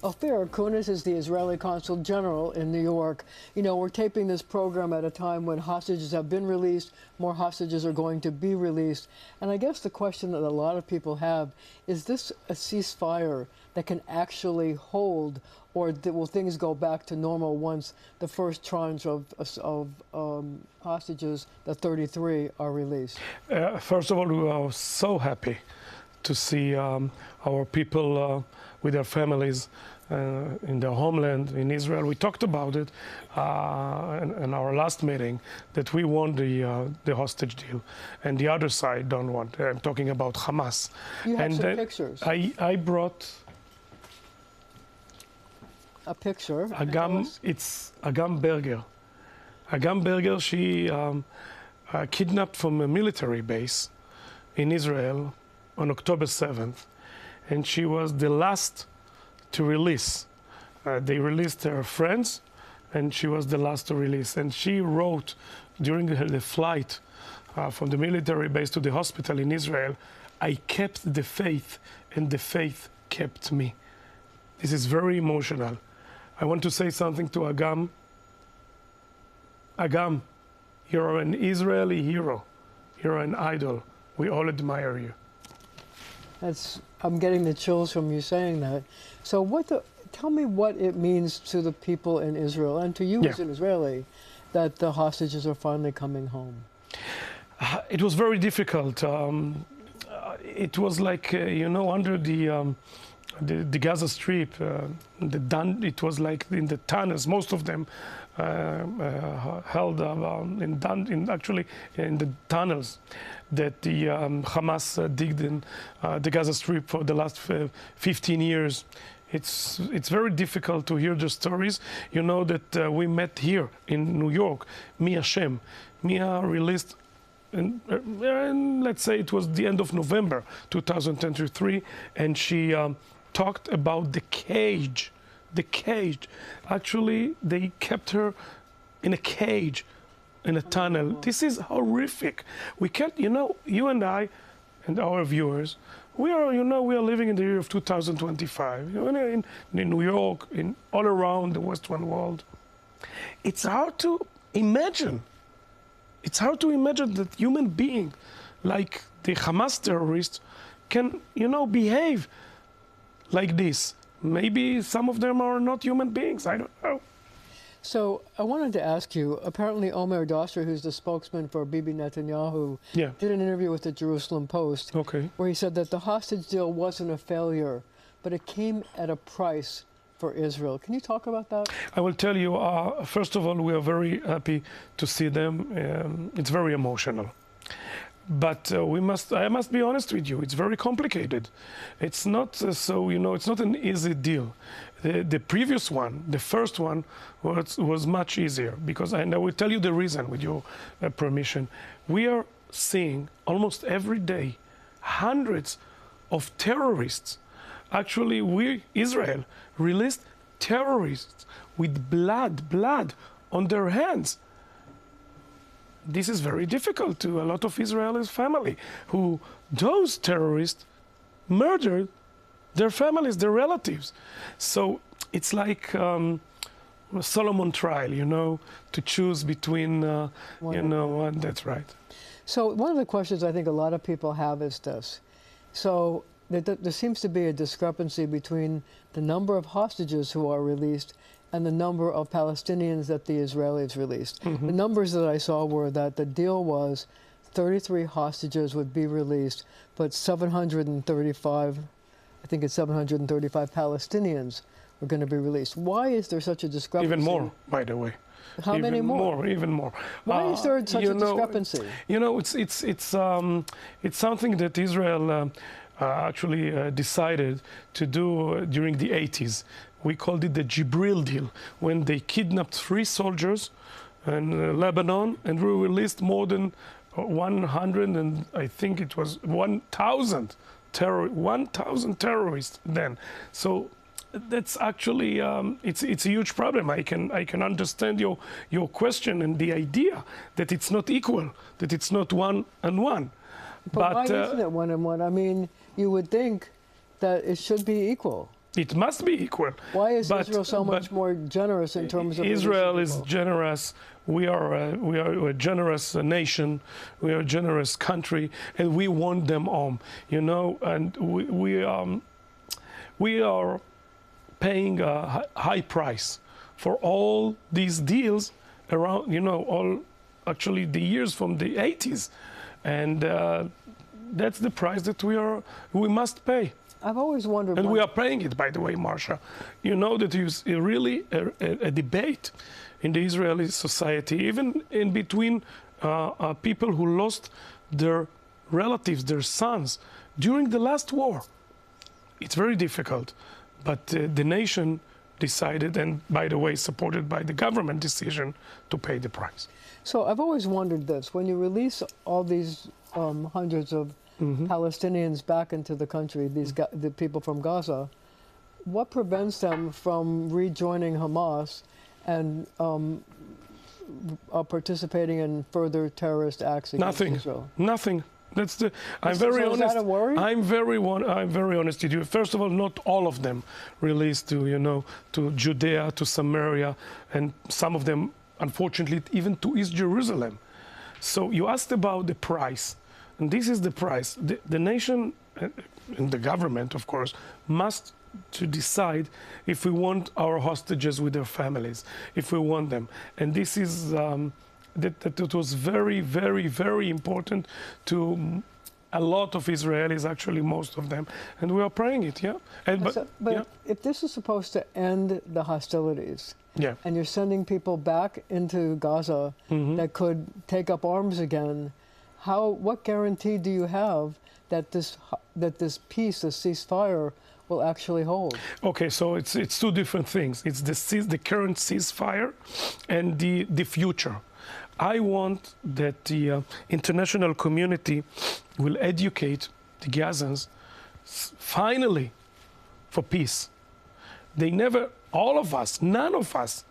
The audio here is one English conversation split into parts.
Ofir Akunis is the Israeli Consul General in New York. You know, we're taping this program at a time when hostages have been released, more hostages are going to be released. And I guess the question that a lot of people have, is this a ceasefire that can actually hold, or will things go back to normal once the first tranche of hostages, the 33, are released? First of all, we are so happy to see our people with their families in their homeland in Israel. We talked about it in our last meeting, that we want the hostage deal, and the other side don't want. I'm talking about Hamas. You have and some pictures. I brought a picture. It's Agam Berger. Agam Berger, she kidnapped from a military base in Israel on October 7th, and she was the last to release. They released her friends, and she was the last to release. And she wrote during the flight from the military base to the hospital in Israel, "I kept the faith, and the faith kept me." This is very emotional. I want to say something to Agam. Agam, you're an Israeli hero. You're an idol. We all admire you. I'm getting the chills from you saying that. So tell me what it means to the people in Israel and to you as an Israeli that the hostages are finally coming home. It was very difficult. It was like, under the Gaza Strip, it was like in the tunnels, most of them held actually in the tunnels that the Hamas digged in the Gaza Strip for the last 15 years. It's very difficult to hear the stories. You know that we met here in New York, Mia Shem. Mia released, let's say it was the end of November 2023, and she talked about the cage. The cage. Actually, they kept her in a cage, in a tunnel. This is horrific. We can't, you and I and our viewers, we are living in the year of 2025. In New York, all around the Western world. It's hard to imagine. It's hard to imagine that human being like the Hamas terrorists can, behave like this. Maybe some of them are not human beings. I don't know. So I wanted to ask you, apparently Omer Dosser, who's the spokesman for Bibi Netanyahu, did an interview with the Jerusalem Post where he said that the hostage deal wasn't a failure, but it came at a price for Israel. Can you talk about that? I will tell you, first of all, we are very happy to see them. It's very emotional. But I must be honest with you, it's very complicated. It's not it's not an easy deal. The previous one, the first one, was much easier because, and I will tell you the reason with your permission. We are seeing almost every day hundreds of terrorists. Actually, Israel released terrorists with blood on their hands. This is very difficult to a lot of Israelis' family, those terrorists murdered their families, their relatives. So it's like a Solomon trial, to choose between, that's right. So one of the questions I think a lot of people have is this. So there seems to be a discrepancy between the number of hostages who are released and the number of Palestinians that the Israelis released. The numbers that I saw were that the deal was 33 hostages would be released, but 735, I think it's 735 Palestinians were going to be released. Why is there such a discrepancy? Even more, by the way. How many more? Even more. Why is there such a discrepancy? It's something that Israel actually decided to do during the 80s. We called it the Jibril deal, when they kidnapped 3 soldiers in Lebanon and we released more than 100, and I think it was 1,000 terrorists then. So that's actually it's a huge problem. I can understand your question and the idea that it's not equal, that it's not 1 and 1. But why isn't it 1 and 1? I mean, you would think that it should be equal. It must be equal. Why is Israel so much more generous in terms of Israel is generous. We are a generous nation. We are a generous country, and we want them home. You know, and we are paying a high price for all these deals around. You know, all actually the years from the 80s, and that's the price that we must pay. I've always wondered. And we are paying it, by the way, Marcia. You know that there's really a debate in the Israeli society, even in between people who lost their relatives, their sons, during the last war. It's very difficult. But the nation decided, and by the way, supported by the government decision, to pay the price. So I've always wondered this. When you release all these hundreds of Palestinians back into the country, the people from Gaza, what prevents them from rejoining Hamas and participating in further terrorist acts against Israel? Nothing. That's the. I'm very honest. Is that a worry? I'm very honest with you. First of all, not all of them released to Judea, to Samaria, and some of them, unfortunately, even to East Jerusalem. So you asked about the price. And this is the price. The nation and the government, of course, must to decide if we want our hostages with their families, if we want them. And this is that it was very, very, very important to a lot of Israelis, actually most of them. And we are praying it, yeah. But if this is supposed to end the hostilities, and you're sending people back into Gaza that could take up arms again, what guarantee do you have that this peace, this ceasefire, will actually hold? Okay, so it's two different things. It's the current ceasefire and the future. I want that the international community will educate the Gazans finally for peace. They never, all of us, none of us,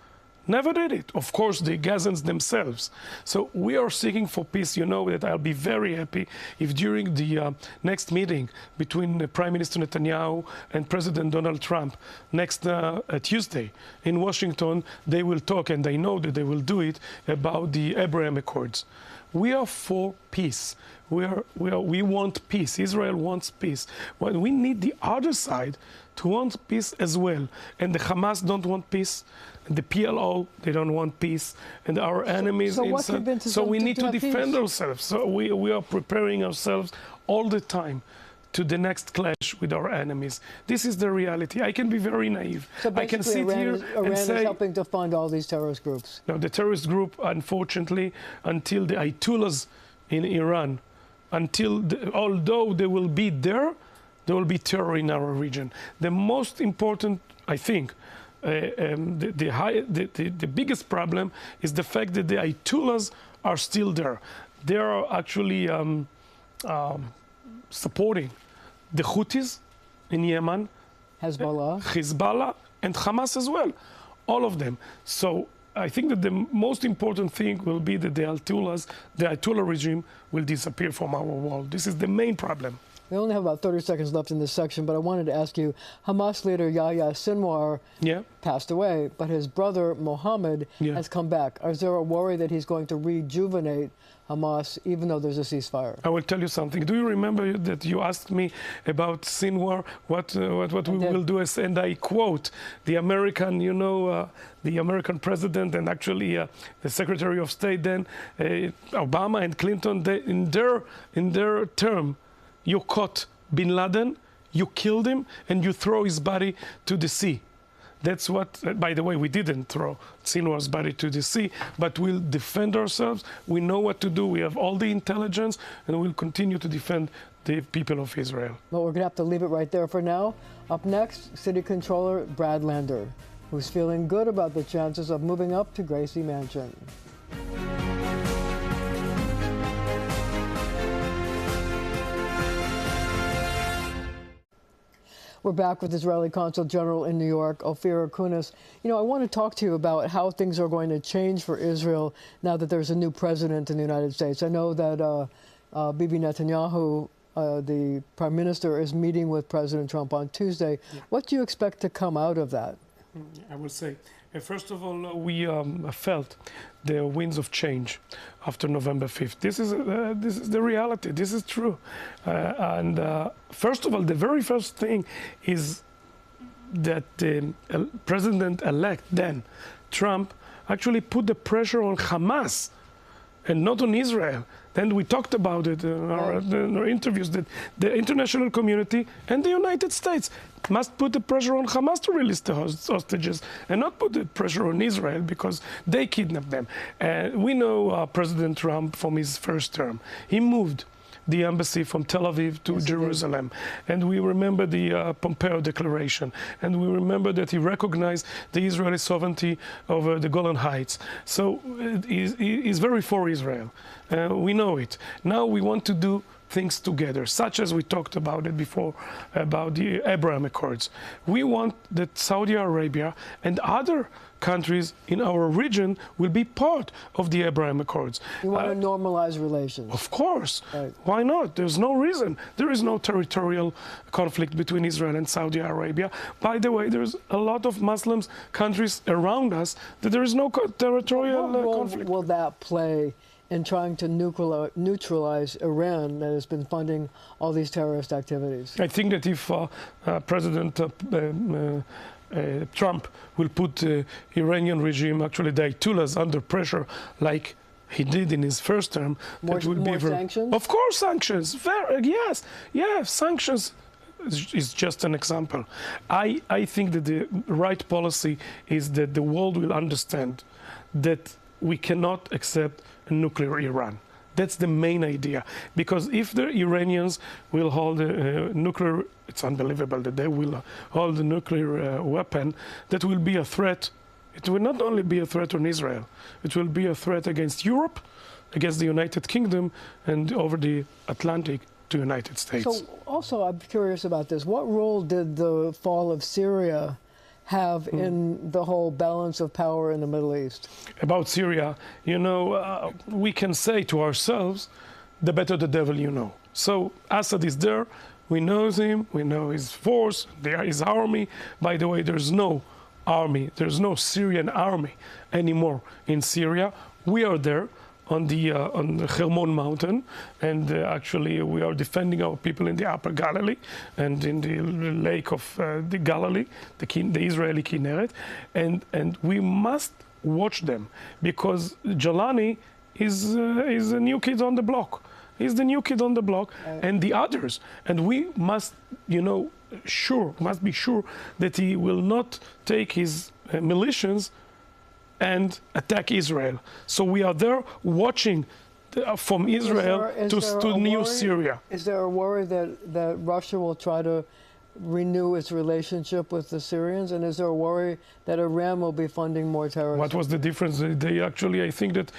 never did it. Of course, the Gazans themselves. So we are seeking for peace. You know that I'll be very happy if during the next meeting between Prime Minister Netanyahu and President Donald Trump next Tuesday in Washington, they will talk, and I know that they will do it, about the Abraham Accords. We are for peace. We want peace. Israel wants peace. But we need the other side to want peace as well. And the Hamas don't want peace. And the PLO, they don't want peace. And our enemies. So we need to defend ourselves. So we are preparing ourselves all the time to the next clash with our enemies. This is the reality. I can be very naive. So I can sit Iran here and say, is helping to fund all these terrorist groups. No, the terrorist group, unfortunately, until the Ayatollahs in Iran, although they will be there will be terror in our region. The most important, I think, the biggest problem is the fact that the Ayatollahs are still there. They are actually supporting the Houthis in Yemen, Hezbollah, and Hamas as well, all of them. So I think that the most important thing will be that the Ayatollah regime will disappear from our world. This is the main problem. We only have about 30 seconds left in this section, but I wanted to ask you, Hamas leader Yahya Sinwar passed away, but his brother Mohammed has come back. Is there a worry that he's going to rejuvenate Hamas, even though there's a ceasefire? I will tell you something. Do you remember that you asked me about Sinwar, what we will do? And I quote the American, the American president and actually the Secretary of State then, Obama and Clinton, in their term, you caught bin Laden, you killed him, and you throw his body to the sea. That's what, by the way, we didn't throw Sinwar's body to the sea, but we'll defend ourselves. We know what to do. We have all the intelligence, and we'll continue to defend the people of Israel. Well, we're going to have to leave it right there for now. Up next, City Controller Brad Lander, who's feeling good about the chances of moving up to Gracie Mansion. We're back with Israeli Consul General in New York, Ofir Akunis. I want to talk to you about how things are going to change for Israel now that there's a new president in the United States. I know that Bibi Netanyahu the Prime Minister is meeting with President Trump on Tuesday. Yeah. What do you expect to come out of that? I will say, first of all, we felt the winds of change after November 5th. This is the reality. This is true. First of all, the very first thing is that the President-elect then, Trump, actually put the pressure on Hamas and not on Israel. Then we talked about it in our interviews, that the international community and the United States must put the pressure on Hamas to release the hostages and not put the pressure on Israel because they kidnapped them. We know President Trump from his first term. He moved the embassy from Tel Aviv to Jerusalem. And we remember the Pompeo Declaration. And we remember that he recognized the Israeli sovereignty over the Golan Heights. So he's very for Israel. We know it. Now we want to do things together, such as we talked about it before, about the Abraham Accords. We want that Saudi Arabia and other countries in our region will be part of the Abraham Accords. You want to normalize relations? Of course. Right. Why not? There's no reason. There is no territorial conflict between Israel and Saudi Arabia. By the way, there's a lot of Muslim countries around us that there is no territorial conflict. What role will that play in trying to neutralize Iran that has been funding all these terrorist activities? I think that if President Trump will put the Iranian regime, actually the Ayatollahs, under pressure like he did in his first term, more sanctions? Of course, sanctions. Yes, sanctions is just an example. I think that the right policy is that the world will understand that we cannot accept a nuclear Iran. That's the main idea. Because if the Iranians will hold a nuclear, it's unbelievable that they will hold a nuclear weapon, that will be a threat. It will not only be a threat on Israel, it will be a threat against Europe, against the United Kingdom, and over the Atlantic to United States. So also, I'm curious about this. What role did the fall of Syria have in the whole balance of power in the Middle East? About Syria, we can say to ourselves, the better the devil you know. So Assad is there, we know him, we know his force, his army. By the way, there's no army, there's no Syrian army anymore in Syria. We are there on the Hermon mountain, and actually we are defending our people in the Upper Galilee and in the lake of the Galilee, the Israeli Kinneret, and we must watch them because Jalani is a new kid on the block. He's the new kid on the block, and the others, and we must, must be sure that he will not take his militias and attack Israel. So we are there watching from Israel to New Syria. Is there a worry that Russia will try to renew its relationship with the Syrians? And is there a worry that Iran will be funding more terrorism? What was the difference? They actually, I think that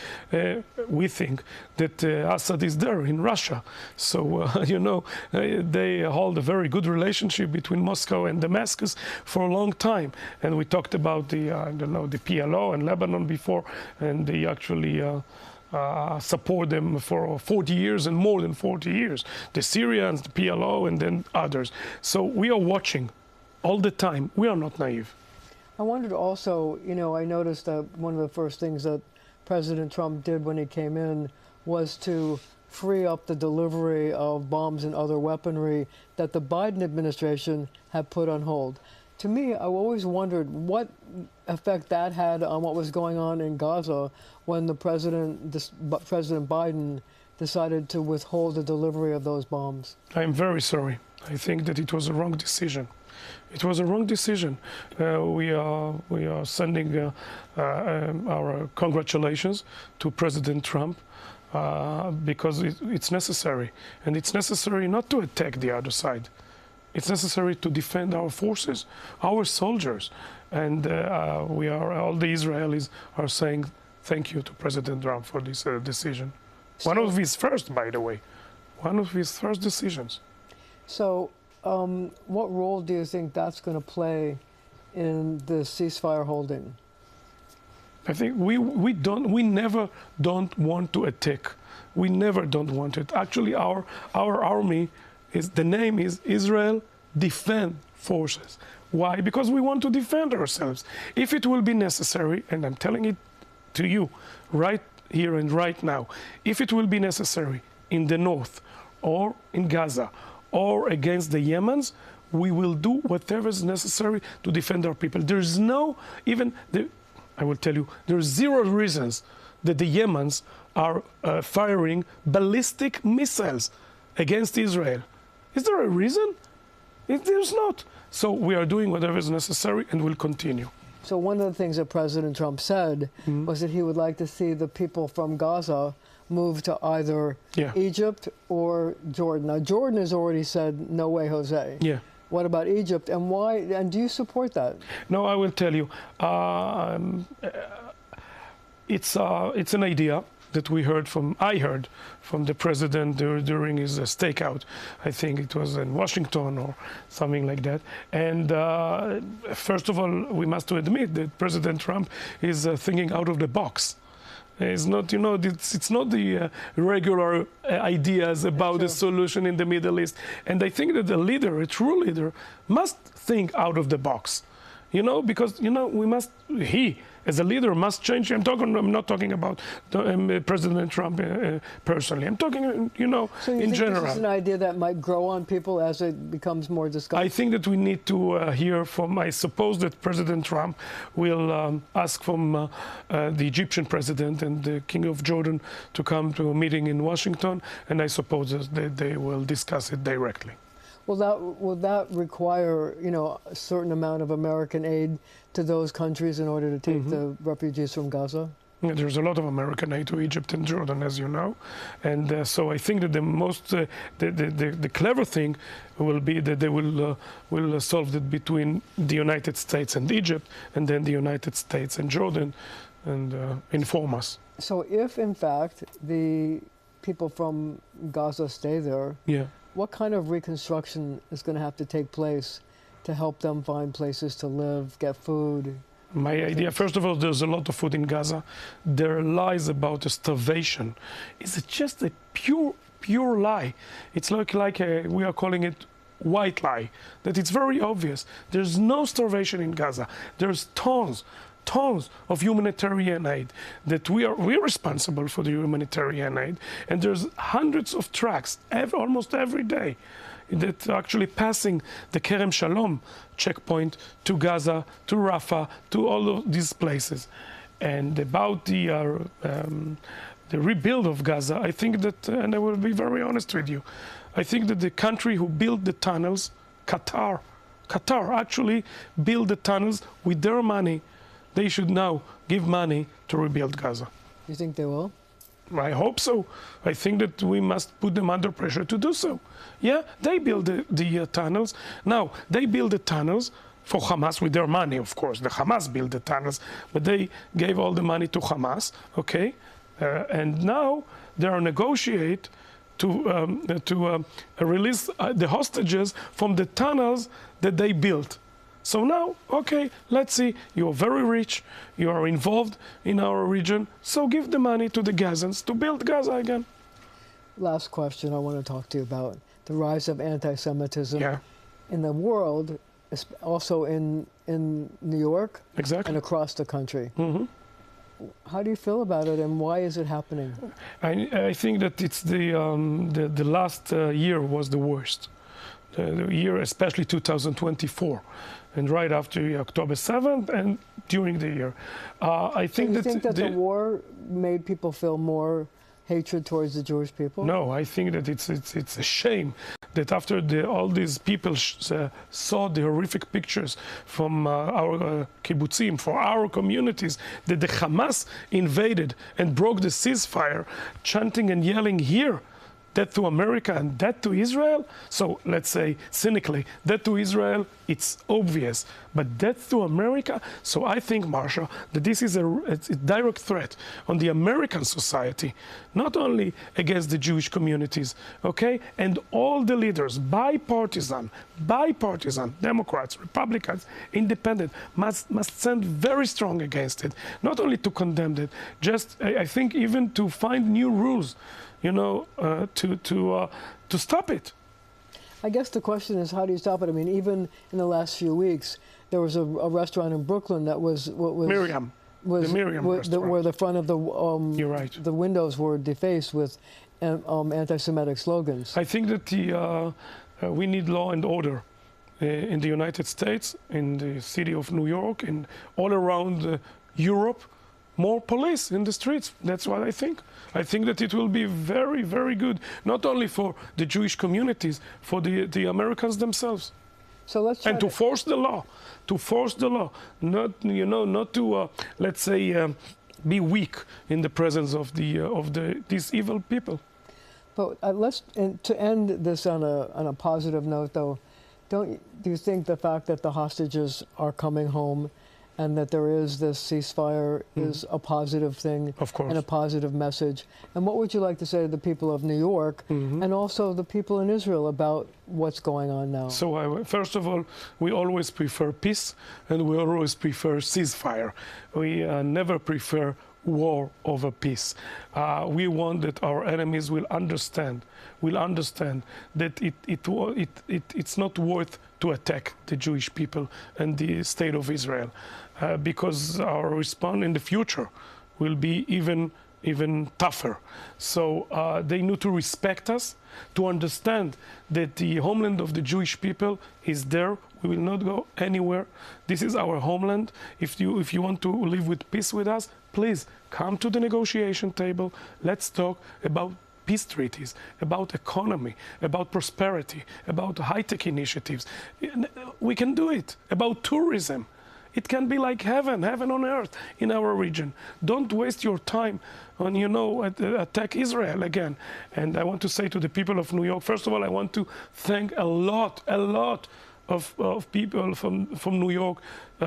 we think that Assad is there in Russia. So, they hold a very good relationship between Moscow and Damascus for a long time. And we talked about the PLO and Lebanon before, and they actually support them for 40 years and more than 40 years. The Syrians, the PLO, and then others. So we are watching all the time. We are not naive. I wondered also, I noticed that one of the first things that President Trump did when he came in was to free up the delivery of bombs and other weaponry that the Biden administration had put on hold. To me, I always wondered what effect that had on what was going on in Gaza when President Biden decided to withhold the delivery of those bombs. I'm very sorry. I think that it was a wrong decision. It was a wrong decision. We are sending our congratulations to President Trump because it's necessary. And it's necessary not to attack the other side. It's necessary to defend our forces, our soldiers. And all the Israelis are saying thank you to President Trump for this decision. One of his first, by the way. One of his first decisions. So what role do you think that's going to play in the ceasefire holding? I think we never don't want to attack. We never don't want it. Actually, our army the name is Israel Defense Forces. Why? Because we want to defend ourselves. If it will be necessary, and I'm telling it to you right here and right now, if it will be necessary in the north or in Gaza or against the Yemens, we will do whatever is necessary to defend our people. There's no, I will tell you, there's zero reasons that the Yemens are firing ballistic missiles against Israel. Is there a reason? There's not. So we are doing whatever is necessary and will continue. So one of the things that President Trump said was that he would like to see the people from Gaza move to either Egypt or Jordan. Now, Jordan has already said, no way, Jose. Yeah. What about Egypt, and why? And do you support that? No, I will tell you. It's an idea that I heard from the president during his stakeout. I think it was in Washington or something like that. And first of all, we must admit that President Trump is thinking out of the box. It's not, it's not the regular ideas about the solution in the Middle East. And I think that a true leader, must think out of the box. Because, he, as a leader, must change. I'm not talking about President Trump personally. I'm talking, so you in think general. This is an idea that might grow on people as it becomes more discussed? I think that we need to hear from, I suppose that President Trump will ask from the Egyptian president and the King of Jordan to come to a meeting in Washington, and I suppose that they will discuss it directly. Will that require, a certain amount of American aid to those countries in order to take the refugees from Gaza? Yeah, there's a lot of American aid to Egypt and Jordan, as you know, and so I think that the most, the clever thing will be that they will solve it between the United States and Egypt, and then the United States and Jordan, and inform us. So, if in fact the people from Gaza stay there, what kind of reconstruction is going to have to take place to help them find places to live, get food? My idea, first of all, there's a lot of food in Gaza. There are lies about the starvation. It's just a pure lie. It's like we are calling it white lie, that it's very obvious. There's no starvation in Gaza. There's tons of humanitarian aid that we're responsible for the humanitarian aid, and there's hundreds of trucks almost every day that are actually passing the Kerem Shalom checkpoint to Gaza, to Rafah, to all of these places. And about the rebuild of Gaza, I think that, and I will be very honest with you, I think that the country who built the tunnels, Qatar actually built the tunnels with their money. They should now give money to rebuild Gaza. You think they will? I hope so. I think that we must put them under pressure to do so. Yeah, they build the tunnels. Now, they build the tunnels for Hamas with their money, of course. The Hamas built the tunnels, but they gave all the money to Hamas, okay? And now they are negotiate to release the hostages from the tunnels that they built. So now, okay, let's see, you're very rich, you are involved in our region, so give the money to the Gazans to build Gaza again. Last question I want to talk to you about, the rise of anti-Semitism in the world, also in New York and across the country. How do you feel about it, and why is it happening? I think that it's the last year was the worst. The year, especially 2024. And right after October 7th and during the year. I think that the war made people feel more hatred towards the Jewish people? No, I think that it's a shame that after all these people saw the horrific pictures from our kibbutzim, for our communities, that the Hamas invaded and broke the ceasefire, chanting and yelling here, death to America and death to Israel. So let's say cynically, death to Israel, it's obvious, but death to America. So I think, Marcia, that this is a direct threat on the American society, not only against the Jewish communities, okay? And all the leaders, bipartisan, Democrats, Republicans, independent, must stand very strong against it, not only to condemn it, just I think even to find new rules, you know, to stop it. I guess the question is, how do you stop it? I mean, even in the last few weeks, there was a restaurant in Brooklyn that was Miriam. Was, the Miriam restaurant. where the front of the You're right. the windows were defaced with anti-Semitic slogans. I think that we need law and order in the United States, in the city of New York, and all around Europe. More police in the streets. That's what I think. I think that it will be very, very good, not only for the Jewish communities, for the Americans themselves. So let's and to force the law, not not to let's say be weak in the presence of these evil people. But to end this on a positive note, though, do you think the fact that the hostages are coming home and that there is this ceasefire is a positive thing, of course, and a positive message? And what would you like to say to the people of New York and also the people in Israel about what's going on now? So first of all, we always prefer peace, and we always prefer ceasefire. We never prefer war over peace. We want that our enemies will understand that it's not worth to attack the Jewish people and the state of Israel, because our response in the future will be even tougher. So they need to respect us, to understand that the homeland of the Jewish people is there. We will not go anywhere. This is our homeland. If you want to live with peace with us, please come to the negotiation table. Let's talk about peace treaties, about economy, about prosperity, about high-tech initiatives. We can do it. About tourism. It can be like heaven on earth in our region. Don't waste your time on, attack Israel again. And I want to say to the people of New York, first of all, I want to thank a lot of people from New York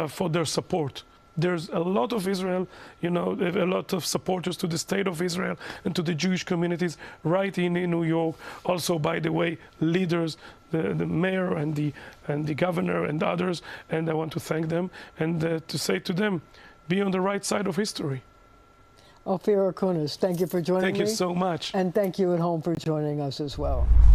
for their support. There's a lot of Israel, a lot of supporters to the state of Israel and to the Jewish communities right in New York. Also, by the way, leaders, the mayor and the governor and others. And I want to thank them and to say to them, be on the right side of history. Ofir Akunis, thank you for joining me. Thank you so much. And thank you at home for joining us as well.